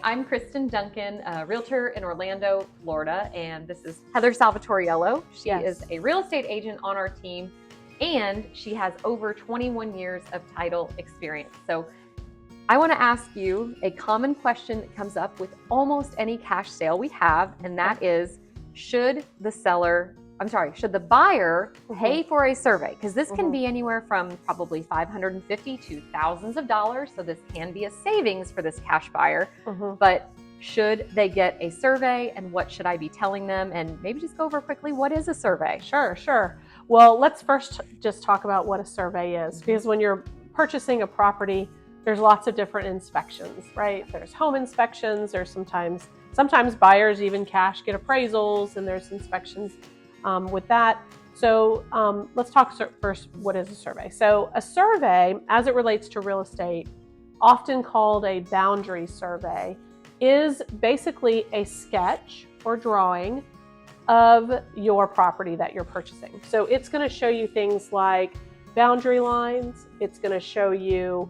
I'm Kristin Duncan, a realtor in Orlando, Florida, and this is Heather Salvatoriello. She is a real estate agent on our team, and she has over 21 years of title experience. So I want to ask you a common question that comes up with almost any cash sale we have, and that is, should the buyer pay for a survey? Because this can be anywhere from probably $550 to thousands of dollars. So this can be a savings for this cash buyer. But should they get a survey, and what should I be telling them? And maybe just go over quickly, what is a survey? Sure. Well, let's first just talk about what a survey is, because when you're purchasing a property, there's lots of different inspections, right? There's home inspections. There's sometimes buyers even cash get appraisals, and there's inspections with that. So let's talk first, what is a survey? So a survey, as it relates to real estate, often called a boundary survey, is basically a sketch or drawing of your property that you're purchasing. So it's going to show you things like boundary lines. It's going to show you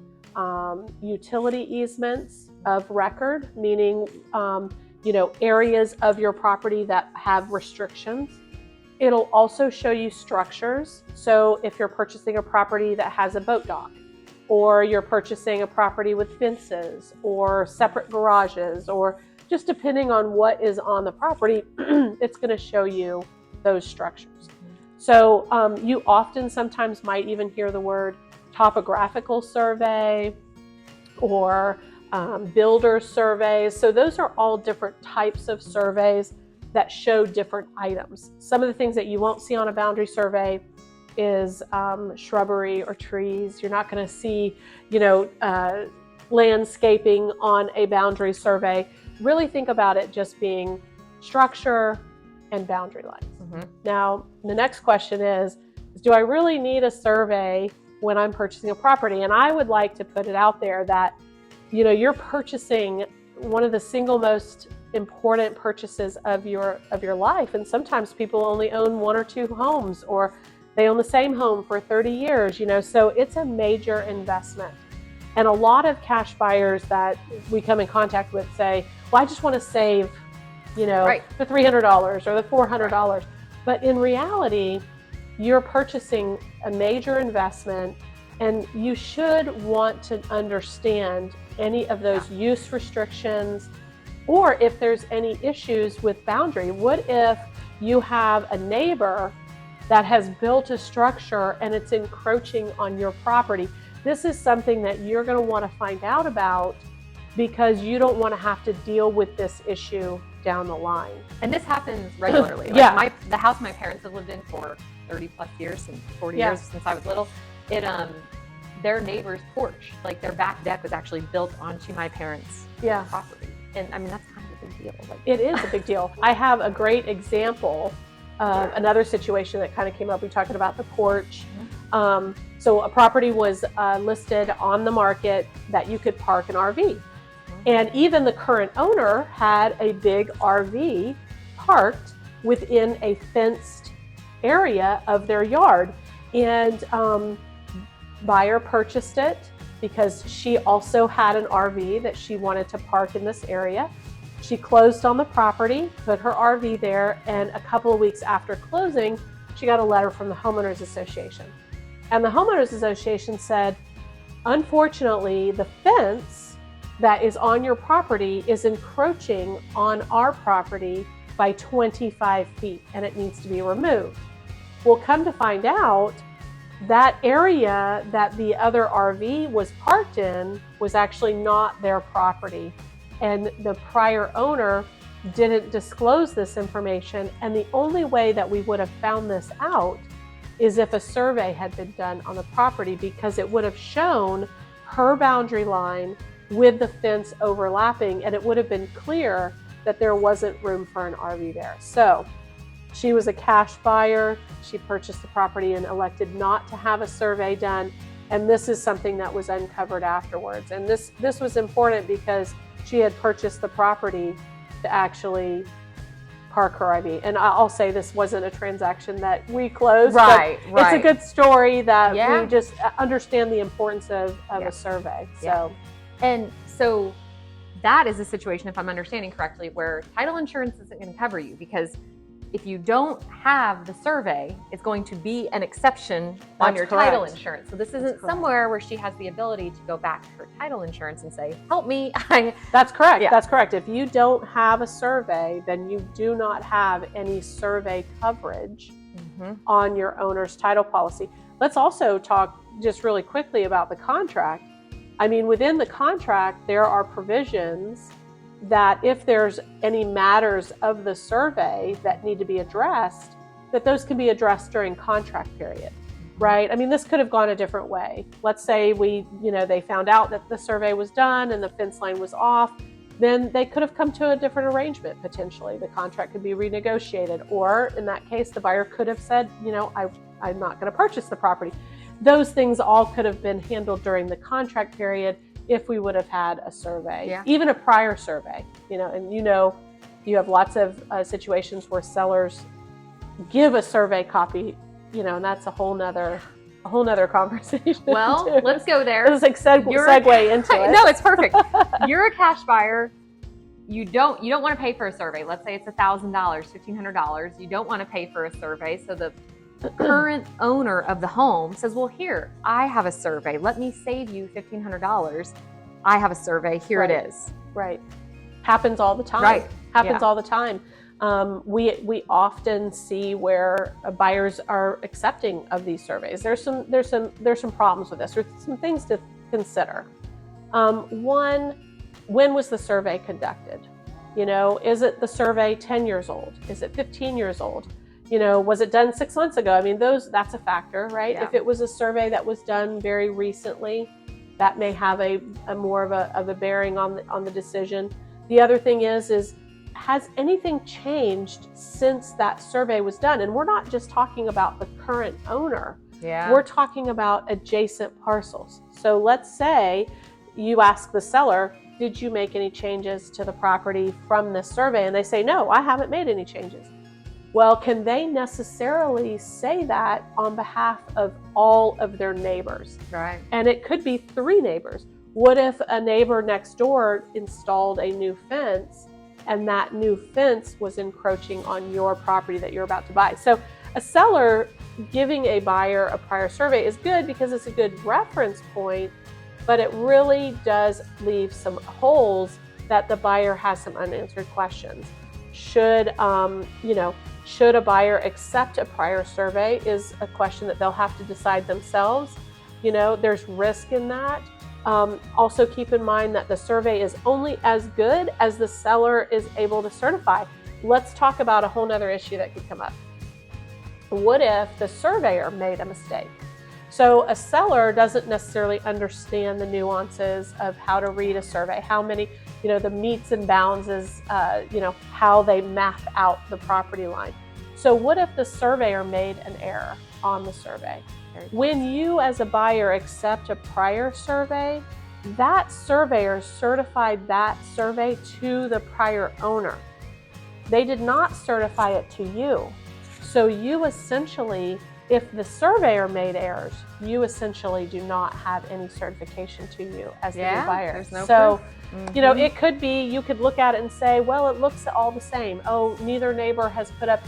utility easements of record, meaning areas of your property that have restrictions. It'll also show you structures. So if you're purchasing a property that has a boat dock, or you're purchasing a property with fences or separate garages, or just depending on what is on the property, it's going to show you those structures. So you sometimes might even hear the word topographical survey or builder surveys. So those are all different types of surveys that show different items. Some of the things that you won't see on a boundary survey is shrubbery or trees. You're not going to see, landscaping on a boundary survey. Really think about it just being structure and boundary lines. Now, the next question is, do I really need a survey when I'm purchasing a property? And I would like to put it out there that, you're purchasing one of the single most important purchases of your life. And sometimes people only own one or two homes, or they own the same home for 30 years, so it's a major investment. And a lot of cash buyers that we come in contact with say, well, I just want to save, the $300 or the $400. But in reality, you're purchasing a major investment, and you should want to understand any of those use restrictions, or if there's any issues with boundary. What if you have a neighbor that has built a structure and it's encroaching on your property? This is something that you're going to want to find out about, because you don't want to have to deal with this issue down the line. And this happens regularly. The house my parents have lived in for 30 plus years, and 40 years since I was little, their neighbor's porch, like their back deck, was actually built onto my parents' property. And I mean, that's kind of a big deal. It is a big deal. I have a great example of another situation that kind of came up. We talked about the porch. So a property was listed on the market that you could park an RV. And even the current owner had a big RV parked within a fenced area of their yard. And buyer purchased it because she also had an RV that she wanted to park in this area. She closed on the property, put her RV there, and a couple of weeks after closing, she got a letter from the Homeowners Association. And the Homeowners Association said, unfortunately, the fence that is on your property is encroaching on our property by 25 feet, and it needs to be removed. Well, come to find out, that area that the other RV was parked in was actually not their property. And the prior owner didn't disclose this information. And the only way that we would have found this out is if a survey had been done on the property, because it would have shown her boundary line with the fence overlapping, and it would have been clear that there wasn't room for an RV there. So she was a cash buyer. She purchased the property and elected not to have a survey done. And this is something that was uncovered afterwards. And this was important because she had purchased the property to actually park her RV. And I'll say this wasn't a transaction that we closed. Right. It's a good story that we just understand the importance of a survey. And so that is a situation, if I'm understanding correctly, where title insurance isn't going to cover you, because if you don't have the survey, it's going to be an exception on your title insurance. So this isn't somewhere where she has the ability to go back to her title insurance and say, help me. That's correct. Yeah. That's correct. If you don't have a survey, then you do not have any survey coverage on your owner's title policy. Let's also talk just really quickly about the contract. I mean, within the contract, there are provisions that if there's any matters of the survey that need to be addressed, that those can be addressed during contract period, right? I mean, this could have gone a different way. Let's say they found out that the survey was done and the fence line was off, then they could have come to a different arrangement potentially. The contract could be renegotiated, or in that case, the buyer could have said, I'm not going to purchase the property. Those things all could have been handled during the contract period if we would have had a survey, even a prior survey, and you have lots of situations where sellers give a survey copy, and that's a whole nother conversation. Well, too. Let's go there. It's like segue into it. No, it's perfect. You're a cash buyer. You don't want to pay for a survey. Let's say it's $1,000, $1,500. You don't want to pay for a survey. So the current owner of the home says, well, here, I have a survey. Let me save you $1,500. I have a survey. Here it is. Right. Happens all the time. Right. Happens all the time. We often see where buyers are accepting of these surveys. There's some problems with this. There's some things to consider. One, when was the survey conducted? Is it the survey 10 years old? Is it 15 years old? Was it done 6 months ago? I mean, that's a factor, right? Yeah. If it was a survey that was done very recently, that may have a more of a bearing on the decision. The other thing is has anything changed since that survey was done? And we're not just talking about the current owner. Yeah. We're talking about adjacent parcels. So let's say you ask the seller, did you make any changes to the property from this survey? And they say, no, I haven't made any changes. Well, can they necessarily say that on behalf of all of their neighbors? Right. And it could be 3 neighbors. What if a neighbor next door installed a new fence and that new fence was encroaching on your property that you're about to buy? So a seller giving a buyer a prior survey is good because it's a good reference point, but it really does leave some holes that the buyer has some unanswered questions. Should a buyer accept a prior survey is a question that they'll have to decide themselves. There's risk in that. Also keep in mind that the survey is only as good as the seller is able to certify. Let's talk about a whole nother issue that could come up. What if the surveyor made a mistake? So a seller doesn't necessarily understand the nuances of how to read a survey, how many, the meets and bounds is, how they map out the property line. So what if the surveyor made an error on the survey? When you as a buyer accept a prior survey, that surveyor certified that survey to the prior owner. They did not certify it to you. So you essentially, if the surveyor made errors, you essentially do not have any certification to you as the new buyer. There's no proof. Mm-hmm. It could be, you could look at it and say, well, it looks all the same. Oh, neither neighbor hasn't put up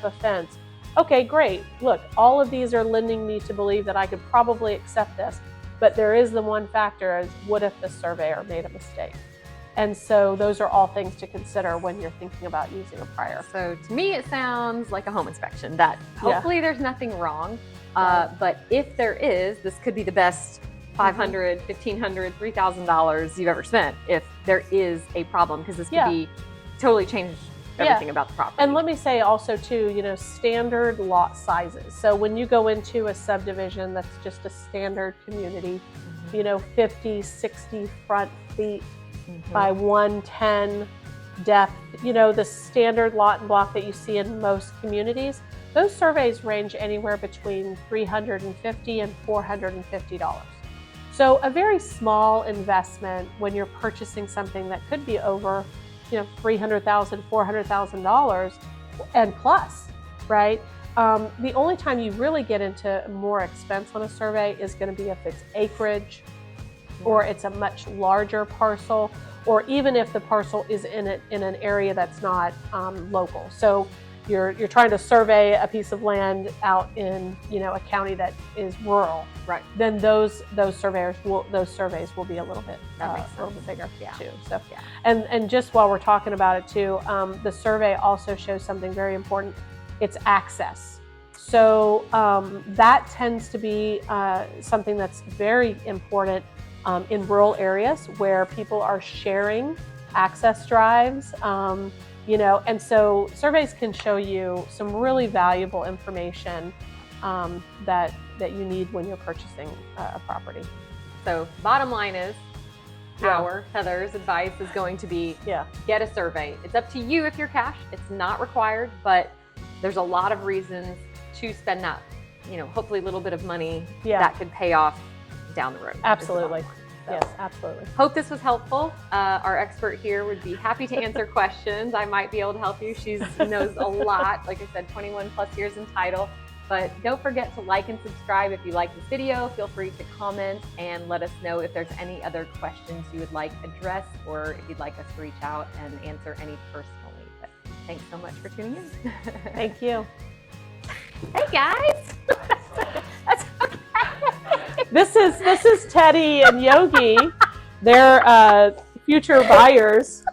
a fence. Okay, great. Look, all of these are lending me to believe that I could probably accept this, but there is the one factor is what if the surveyor made a mistake? And so those are all things to consider when you're thinking about using a prior. So to me, it sounds like a home inspection that hopefully there's nothing wrong. But if there is, this could be the best $500, $1,500, $3,000 you've ever spent if there is a problem, because this could be totally change everything about the property. And let me say also too, standard lot sizes. So when you go into a subdivision that's just a standard community, 50, 60 front feet by 110 depth, the standard lot and block that you see in most communities, those surveys range anywhere between $350 and $450. So a very small investment when you're purchasing something that could be over, $300,000, $400,000 and plus, right? The only time you really get into more expense on a survey is going to be if it's acreage, or it's a much larger parcel, or even if the parcel is in an area that's not local. So you're trying to survey a piece of land out in a county that is rural, right? Then those surveys will be a little bit bigger too. So and just while we're talking about it too, the survey also shows something very important. It's access. So that tends to be something that's very important in rural areas where people are sharing access drives. And so surveys can show you some really valuable information that you need when you're purchasing a property. So bottom line is, Heather's advice is going to be, get a survey. It's up to you if you're cash. It's not required, but there's a lot of reasons to spend that, hopefully a little bit of money that could pay off down the road. Absolutely. So, yes, absolutely. Hope this was helpful. Our expert here would be happy to answer questions. I might be able to help you. She knows a lot. Like I said, 21 plus years in title. But don't forget to like and subscribe if you like this video. Feel free to comment and let us know if there's any other questions you would like addressed, or if you'd like us to reach out and answer any personally. But thanks so much for tuning in. Thank you. Hey guys. That's okay. This is Teddy and Yogi. They're future buyers